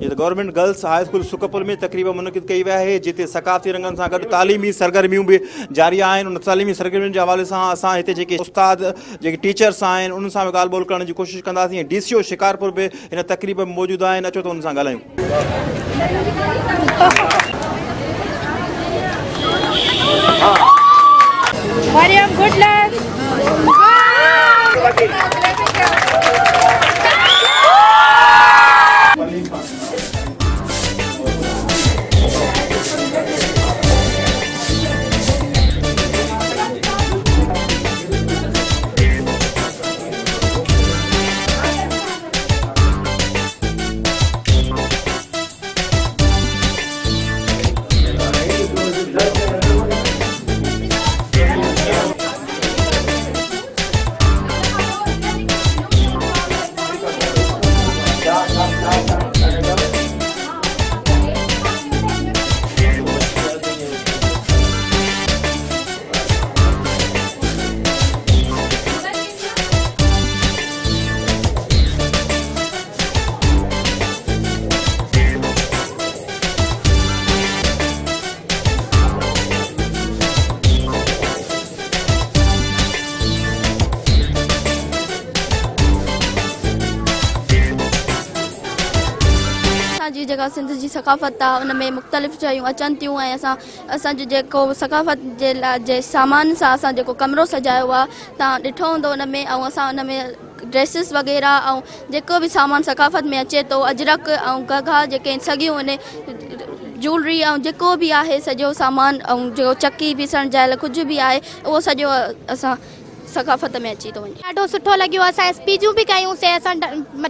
ये government girls high school सुकपुल में तकरीबन मुनक़िद कई विया है, जिते सकाफ़ती रंगन सां गॾु तालीमी सरगर्मियूं भी जारी आहिनि। उन तालीमी सरगर्मियुनि जे हवाले सां असां हिते जेके उस्ताद जेके टीचर्स आहिनि उन्हनि सां बि ॻाल्हि ॿोल करण जी कोशिशि कंदासीं। DCO शिकारपुर बि हिन तकरीब में मौजूदु आहिनि, अचो त हुन सां ॻाल्हायूं। Mariam, good luck. जी जगह सिंध जी सकाफ़त आहे उन में मुख़्तलिफ़ शयूं अचनि थियूं ऐं असांजो जेको सकाफ़त जे सामान सां असां जेको कमरो सजायो आहे तव्हां ॾिठो हूंदो उन में, ऐं असां उन में ड्रेसिस वग़ैरह ऐं जेको बि सामान सकाफ़त में अचे थो अजरक ऐं गगा जेके सॻियूं आहिनि ज्वेलरी ऐं जेको बि आहे सॼो सामान ऐं जेको चकी पीसण जाइल कुझु बि आहे उहो सॼो असां सकाफ़त में अची थो वञे। ॾाढो सुठो लॻियो, असां स्पीचूं बि कयूंसीं, असां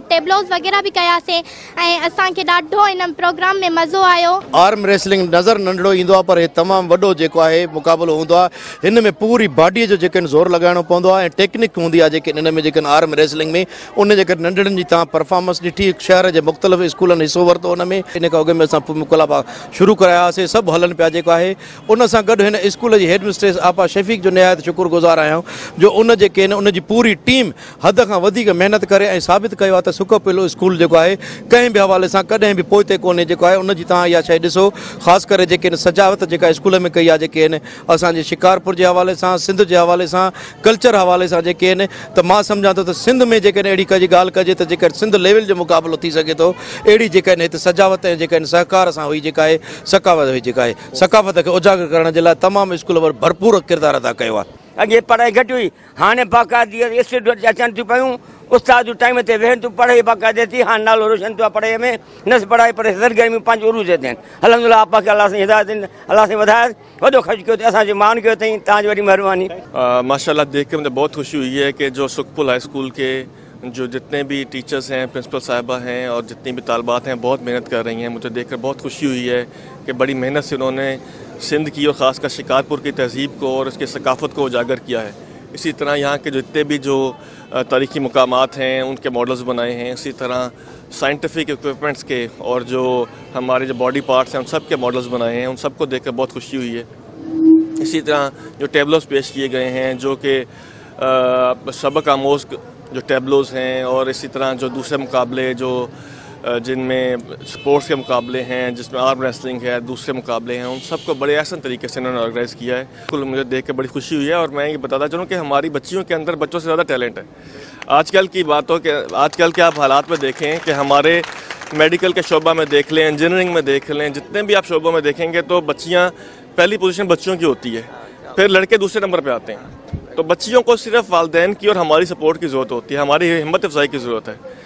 टेबलोस वग़ैरह बि कयासीं ऐं असांखे ॾाढो इन प्रोग्राम में मज़ो आयो। आर्म रेसलिंग नज़र नंढड़ो ईंदो आहे पर हे तमामु वॾो जेको आहे मुक़ाबिलो हूंदो आहे। हिन में पूरी बॉडीअ जो जेके ज़ोर लॻाइणो पवंदो आहे ऐं टेक्निक हूंदी आहे जेके हिन में जेके आर्म रेसलिंग में उन जेके नंढड़नि जी तव्हां परफॉर्मेंस ॾिठी, शहर जे मुख़्तलिफ़ स्कूलनि हिसो वरितो उन में। इन खां अॻु में असां मुक़ाबला शुरू करायासीं, सभु हलनि पिया जेको आहे। उन सां गॾु हिन स्कूल जी हेड मिस्ट्रेस आपा शफ़ीक जो निहायत शुक्रगुज़ार आहियूं जो उन जेके आहिनि उन जी पूरी टीम हद खां वधीक महिनत करे ऐं साबित कयो आहे त सुकपुल स्कूल जेको आहे कंहिं बि हवाले सां कॾहिं बि पोइते कोन्हे जेको आहे। उन जी तव्हां इहा शइ ॾिसो, ख़ासि करे जेके आहिनि सजावट जेका स्कूल में कई आहे जेके आहिनि असांजे शिकारपुर जे हवाले सां, सिंध जे हवाले सां, कल्चर हवाले सां जेके आहिनि त मां सम्झां थो त सिंध में जेकॾहिं अहिड़ी काई ॻाल्हि कजे त जेका सिंध लेवल जो मुक़ाबिलो थी सघे थो, अहिड़ी जेका आहिनि हिते सजावट ऐं जेका आहिनि सहकार सां हुई जेका आहे सकाफ़त हुई जेका आहे सकाफ़त खे उजागर करण जे लाइ तमामु स्कूल वटि भरपूर किरदारु अदा कयो आहे। अॻे पढ़ाई घटि हुई, हाणे बाक़ायदी इंस्टीट्यूट अचनि थियूं पियूं, उस्ताद टाइम ते वेहनि थियूं, पढ़ाई बाक़ायदे थी, हाणे नालो रोशन थियो आहे पढ़ाई में, न पढ़ाई पर सरगर्मियूं पंहिंजो उरूज ते आहिनि। अल्हम्दुलिल्लाह आपा खे अल्लाह सां हिदायत ॾिनी, अल्लाह सां वधाए वॾो ख़र्च कयो अथई, असांजो मान कयो अथई, तव्हांजी वॾी महिरबानी। माशाल्लाह देख के मुझे बहुत खुशी हुई है कि जो सुकपुल हाई स्कूल के जो जितने भी टीचर्स हैं, प्रिंसिपल साहिबा हैं और जितनी भी तालबात हैं बहुत मेहनत कर रही हैं। मुझे देखकर बहुत खुशी हुई है कि बड़ी मेहनत से उन्होंने सिंध की और ख़ासकर शिकारपुर की तहज़ीब को और उसकी सकाफ़त को उजागर किया है। इसी तरह यहाँ के जितने भी जो तारीख़ी मुकामात हैं उनके मॉडल्स बनाए हैं, इसी तरह साइंटिफिक इक्विपमेंट्स के और जो हमारे जो बॉडी पार्ट्स हैं उन सब के मॉडल्स बनाए हैं, उन सबको देखकर बहुत खुशी हुई है। इसी तरह जो टेबलोस पेश किए गए हैं जो कि सबक आमोज़ जो टेबलोस हैं, और इसी तरह जो दूसरे मुकाबले जो जिनमें स्पोर्ट्स के मुकाबले हैं, जिसमें आर्म रेसलिंग है, दूसरे मुकाबले हैं, उन सबको बड़े आसान तरीके से इन्होंने ऑर्गेनाइज़ किया है। बिल्कुल मुझे देख के बड़ी खुशी हुई है और मैं ये बताता चलूँ कि हमारी बच्चियों के अंदर बच्चों से ज़्यादा टैलेंट है। आजकल की बात हो कि आजकल के आप हालात में देखें कि हमारे मेडिकल के शोबा में देख लें, इंजीनियरिंग में देख लें, जितने भी आप शोबों में देखेंगे तो बच्चियाँ पहली पोजीशन बच्चियों की होती है, फिर लड़के दूसरे नंबर पर आते हैं। तो बच्चियों को सिर्फ वालिदैन की और हमारी सपोर्ट की ज़रूरत होती है, हमारी हिम्मत अफजाई की ज़रूरत है।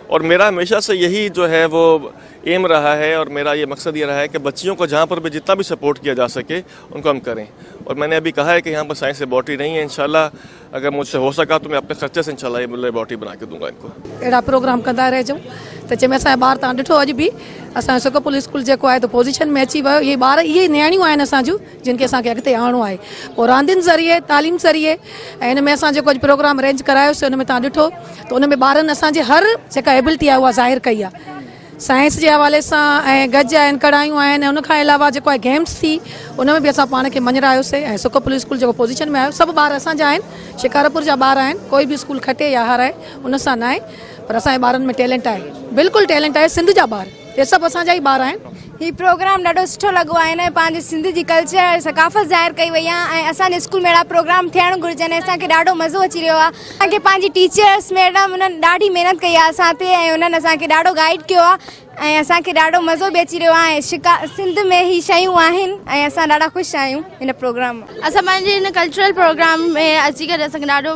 और मेरा हमेशा से यही जो है वो एम रहा है और मेरा ये मकसद ये रहा है कि बच्चियों को जहाँ पर भी जितना भी सपोर्ट किया जा सके उनको हम करें। और मैंने अभी कहा है कि यहाँ पर साइंस लेबॉर्ट्री नहीं है, इंशाल्लाह अगर मुझसे हो सका तो मैं अपने खर्चे से इंशाल्लाह ये लेबॉर्ट्री बना के दूंगा इनको। अड़ा प्रोग्राम कंदा रहिजो त जंहिंमें असांजा ॿार तव्हां ॾिठो अॼु बि असांजो सुकपुल स्कूल जेको आहे त पोजीशन में अची वियो। इहे ॿार इहे नियाणियूं आहिनि असांजूं जिन खे असांखे अॻिते आणणो आहे, पोइ रांदियुनि ज़रिए, तालीम ज़रिए ऐं हिन में असां जेको अॼु प्रोग्राम अरेंज करायोसीं हुन में तव्हां ॾिठो त हुन में ॿारनि असांजे हर जेका एबिलिटी आहे उहा ज़ाहिर कई आहे। साइंस के हवाले से गज आहिनि, कढ़ायूं आहिनि, उनखां अलावा जेको आहे गेम्स थी उन में भी असां पाण खे मञरायोसीं ऐं सुकपुल स्कूल जो पोजीशन में आयो। सभु ॿार असांजा आहिनि, शिकारपुर जा ॿार आहिनि, कोई भी स्कूल खटे या हाराए उन सां न आहे, पर असांजे ॿारनि में टैलेंट आहे, बिल्कुलु टैलेंट आहे। सिंध जा ॿार ये सभु असांजा ई ॿार आहिनि। ही प्रोग्राम ॾाढो सुठो लॻो आहे। हिन पंहिंजे सिंध जी कल्चर सकाफ़त ज़ाहिर कई वई आहे ऐं असांजे स्कूल में अहिड़ा प्रोग्राम थियणु घुरिजनि। असांखे ॾाढो मज़ो अची रहियो आहे। असांखे पंहिंजी टीचर्स मैडम उन्हनि ॾाढी महिनत कई आहे असां ते ऐं उन्हनि असांखे ॾाढो गाइड कयो आहे ऐं असांखे ॾाढो मज़ो बि अची रहियो आहे। सिंध में ही शयूं आहिनि ऐं असां ॾाढा ख़ुशि आहियूं हिन प्रोग्राम मां। असां पंहिंजे हिन कल्चरल प्रोग्राम में अची करे असांखे ॾाढो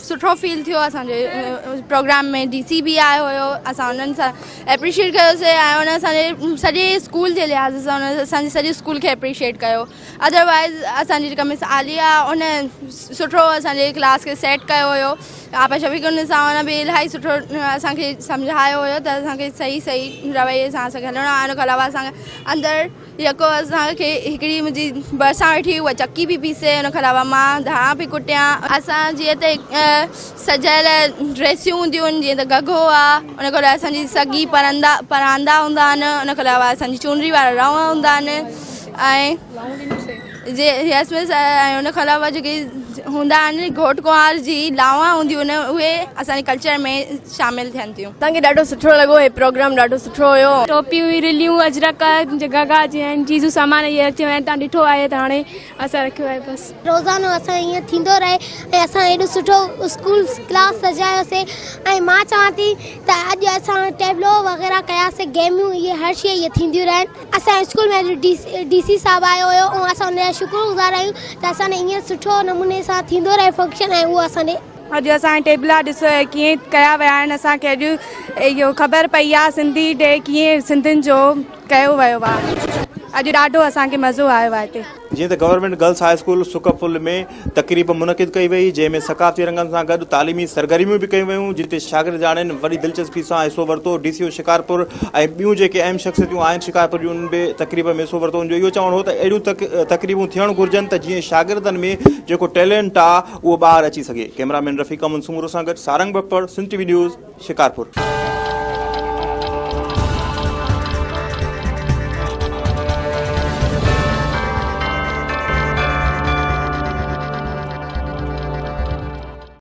सुठो फील थियो। असांजे प्रोग्राम में DC बि आयो हुयो। असां उन्हनि सां एप्रिशिएट कयोसीं ऐं उन असांजे सॼे स्कूल जे लिहाज़ सां उन असांजे सॼे स्कूल खे एप्रिशिएट कयो। अदरवाइज़ असांजी जेका मिस आलिया उन सुठो असांजे क्लास खे सेट कयो हुयो। आपा शफ़ीक उन सां उन बि इलाही सुठो असांखे सम्झायो हुयो त असांखे सही रवैये सां असांखे हलणो आहे। उन खां अलावा असांखे अंदरि जेको असांखे हिकिड़ी मुंहिंजी भरिसां वेठी उहा चकी बि पीसे। उन खां अलावा मां धाणा बि कुटिया। असां जीअं त सजायल ड्रेसियूं हूंदियूं आहिनि जीअं त गगो आहे। उन खां अलावा असांजी सॻी परांदा हूंदा आहिनि। उन खां अलावा असांजी चुनरी वारा रव हूंदा आहिनि ऐं यस मिस ऐं उन खां अलावा जेके हूंदा आहिनि घोट कुंवार जी लावां हूंदियूं आहिनि उहे असांजे कल्चर में शामिलु थियनि थियूं। असांखे ॾाढो सुठो लॻो। हे प्रोग्राम ॾाढो सुठो हुयो। टोपियूं रिलियूं अजरक गगा जीअं आहिनि चीज़ूं सामान इहे अची विया आहिनि। तव्हां ॾिठो आहे त हाणे असां रखियो आहे बसि। रोज़ानो असां ईअं थींदो रहे ऐं असां एॾो सुठो स्कूल क्लास सजायोसीं ऐं मां चवां थी त अॼु असां टेबलो वग़ैरह कयासीं गेमियूं इहे हर शइ इहे थींदियूं रहनि। असांजे स्कूल में DC साहिबु आयो हुयो ऐं असां हुनजा शुक्रगुज़ार आहियूं त असांजे ईअं सुठो नमूने सां थींदो रहे फंक्शन ऐं उहो असांजे अॼु असांजे टेबला ॾिसो कीअं कया विया आहिनि। असांखे अॼु इहो ख़बर पई आहे सिंधी डे कीअं सिंधियुनि जो कयो वियो आहे। अॼु ॾाढो असांखे मज़ो आयो आहे हिते। जीअं त गवर्नमेंट गर्ल्स हाई स्कूल सुकपुल में तक़रीब मुनक़िद कई वई जंहिंमें सकाफ़ती रंगनि सां गॾु तालीमी सरगर्मियूं बि कयूं वयूं जिते शागिर्द आहिनि वॾी दिलचस्पी सां हिसो वरितो। DCO शिकारपुर ऐं ॿियूं जेके अहम शख़्सियतूं आहिनि शिकारपुर जूं उन्हनि बि तक़रीब में हिसो वरितो। उनजो इहो चवणो हो त अहिड़ियूं तक़रीबूं थियणु घुरिजनि त जीअं शागिर्दनि में जेको टैलेंट आहे उहो ॿाहिरि अची सघे। कैमरामैन रफ़ीक मंसूर सां गॾु सारंग बप्पड़, सिंध TV न्यूज़, शिकारपुर।